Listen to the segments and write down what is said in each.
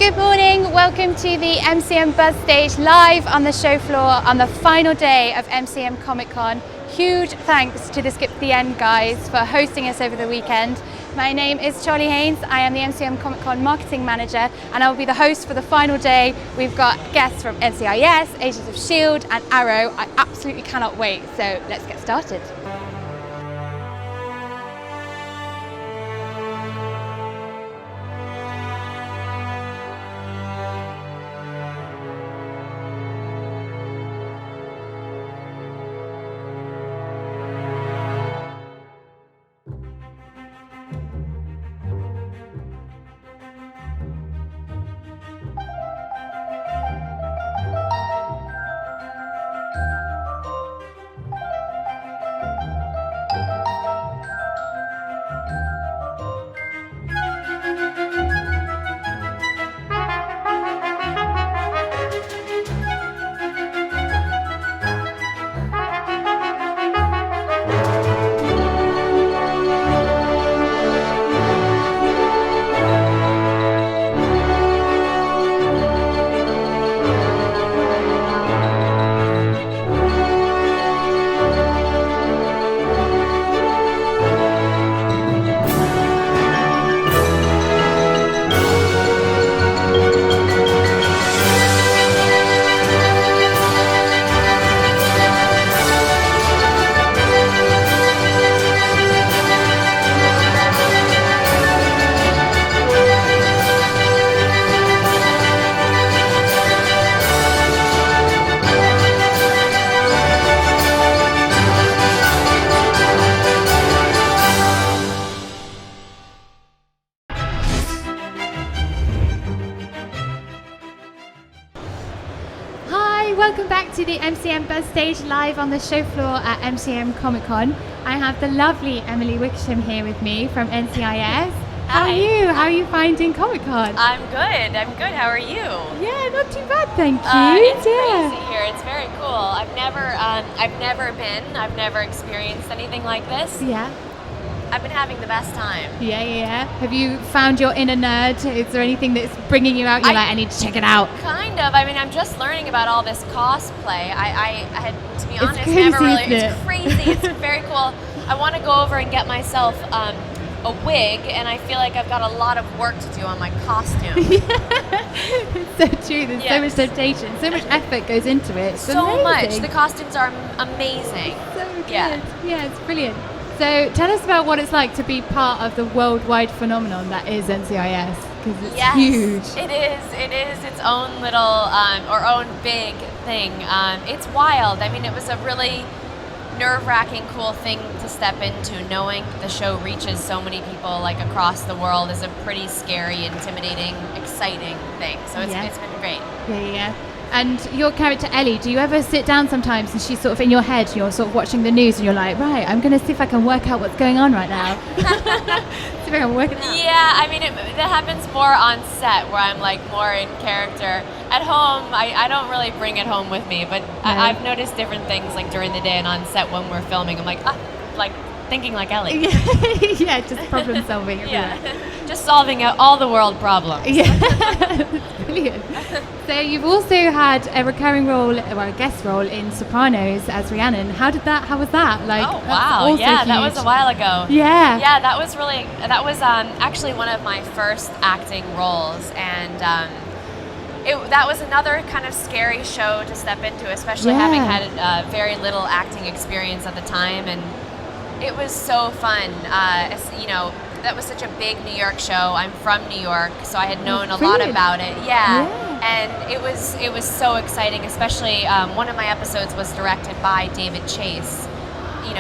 Good morning, welcome to the MCM Buzz stage live on the show floor on the final day of MCM Comic Con. Huge thanks to the Skip to the End guys for hosting us over the weekend. My name is Charli Haynes, I am the MCM Comic Con marketing manager and I will be the host for the final day. We've got guests from NCIS, Agents of S.H.I.E.L.D. and Arrow. I absolutely cannot wait, so let's get started. Welcome back to the MCM Buzz stage live on the show floor at MCM Comic Con. I have the lovely Emily Wickersham here with me from NCIS. How are you? How are you finding Comic Con? I'm good. How are you? Yeah, not too bad, thank you. It's crazy here. It's very cool. I've never experienced anything like this. Yeah. I've been having the best time. Yeah. Have you found your inner nerd? Is there anything that's bringing you out? You're like, I need to check it out. Kind of. I mean, I'm just learning about all this cosplay. I had, to be honest, crazy, never really. isn't it? It's crazy. It's very cool. I want to go over and get myself a wig, and I feel like I've got a lot of work to do on my costume. It's so true. There's so much temptation, so much effort goes into it. It's so amazing. much. The costumes are amazing. So good. Yeah, it's brilliant. So tell us about what it's like to be part of the worldwide phenomenon that is NCIS, because it's huge. It is its own little or own big thing. It's wild. I mean, it was a really nerve-wracking, cool thing to step into. Knowing the show reaches so many people like across the world is a pretty scary, intimidating, exciting thing. So it's been great. Yeah. And your character Ellie, do you ever sit down sometimes and she's sort of in your head, you're sort of watching the news and you're like, right, I'm going to see if I can work out what's going on right now. See if I can work it out. Yeah, I mean, that happens more on set where I'm like more in character. At home, I don't really bring it home with me, but I've noticed different things like during the day and on set when we're filming. I'm like thinking like Ellie. Yeah, just problem solving. Just solving all the world problems. Yeah, that's brilliant. So you've also had a recurring role, or a guest role in Sopranos as Rhiannon. How was that? Like, oh wow, yeah, huge. That was a while ago. Yeah, that was actually one of my first acting roles, and that was another kind of scary show to step into, especially having had very little acting experience at the time, and it was so fun. That was such a big New York show. I'm from New York, so I had known a lot about it. Yeah. And it was so exciting, especially one of my episodes was directed by David Chase,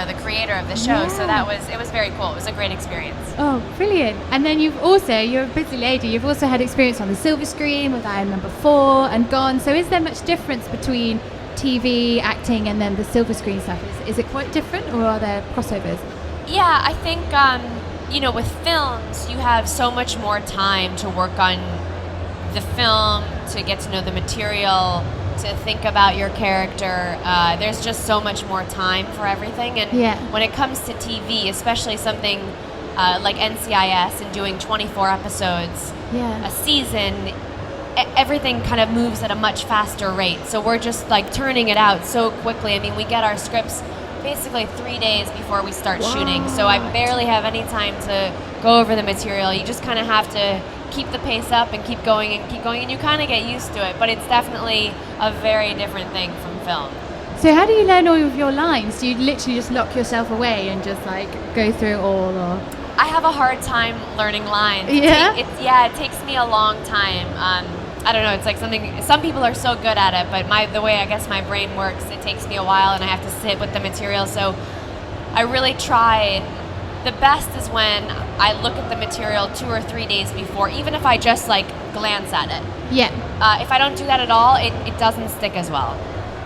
the creator of the show. So it was very cool. It was a great experience. Oh, brilliant. And then you're a busy lady. You've also had experience on the silver screen with Iron Number 4 and Gone. So is there much difference between TV acting and then the silver screen stuff? Is it quite different, or are there crossovers? Yeah, I think with films you have so much more time to work on the film, to get to know the material, to think about your character. There's just so much more time for everything, and when it comes to TV, especially something like NCIS and doing 24 episodes a season, everything kind of moves at a much faster rate. So we're just like turning it out so quickly. I mean, we get our scripts basically 3 days before we start shooting. So I barely have any time to go over the material. You just kind of have to keep the pace up and keep going, and you kind of get used to it. But it's definitely a very different thing from film. So how do you learn all of your lines? Do you literally just lock yourself away and just like go through it all, or? I have a hard time learning lines. Yeah? It takes me a long time. I don't know, it's like some people are so good at it, but the way I guess my brain works, it takes me a while and I have to sit with the material. So I really try. The best is when I look at the material 2 or 3 days before, even if I just like glance at it. Yeah. If I don't do that at all, it doesn't stick as well.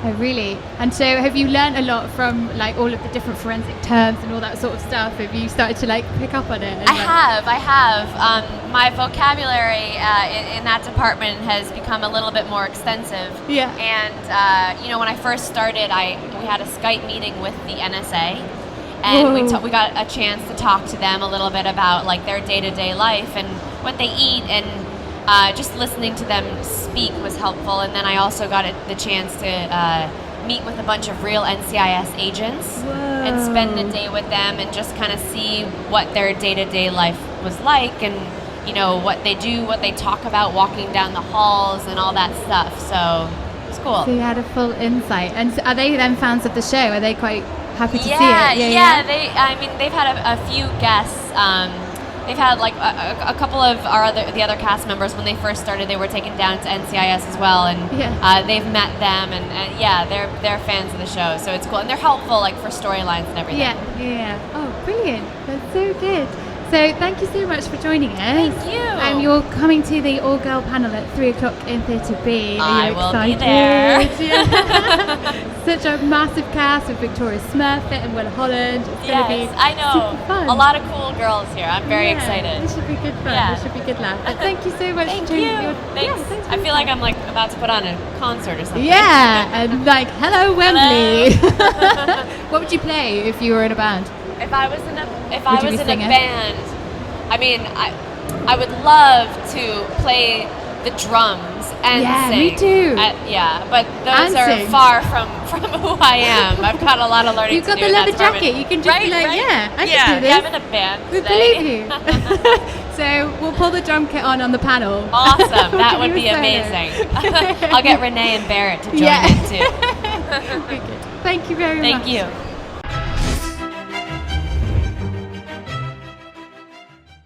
Oh, really? And so have you learned a lot from like all of the different forensic terms and all that sort of stuff? Have you started to like pick up on it? I have. My vocabulary in that department has become a little bit more extensive. Yeah. And when I first started, we had a Skype meeting with the NSA, and we got a chance to talk to them a little bit about like their day-to-day life and what they eat, and just listening to them speak was helpful. And then I also got the chance to meet with a bunch of real NCIS agents and spend the day with them and just kind of see what their day-to-day life was like, and what they do, what they talk about walking down the halls and all that stuff. So it's cool. So you had a full insight. And so are they then fans of the show? Are they quite happy to see it? Yeah. They've had a few guests. They've had like a couple of the other cast members when they first started. They were taken down to NCIS as well, and they've met them, and they're fans of the show. So it's cool, and they're helpful like for storylines and everything. Yeah. Oh, brilliant! That's so good. So thank you so much for joining us. Thank you. You're coming to the all-girl panel at 3:00 in Theatre B. I will be there. Yeah. Such a massive cast with Victoria Smurfit and Willa Holland. It's going to be I know. super fun. A lot of cool girls here. I'm very excited. This should be good fun. Yeah. This should be good laugh. But thank you so much Thank for joining you. me. Thanks. Thanks I feel like I'm like about to put on a concert or something. Yeah, and like, hello Wembley. What would you play if you were in a band? If I was in a singing? band, I mean, I would love to play the drums and sing. Me too. But those And are sing. far from who I am. I've got a lot of learning You've to got do the in that leather department. jacket. You can just be like, I can do this. Yeah, I'm in a band We today. believe you. So we'll pull the drum kit on the panel. Awesome. That We'll would give be you a solo. amazing. I'll get Renee and Barrett to join in too. Very good. Thank you very much. Thank you.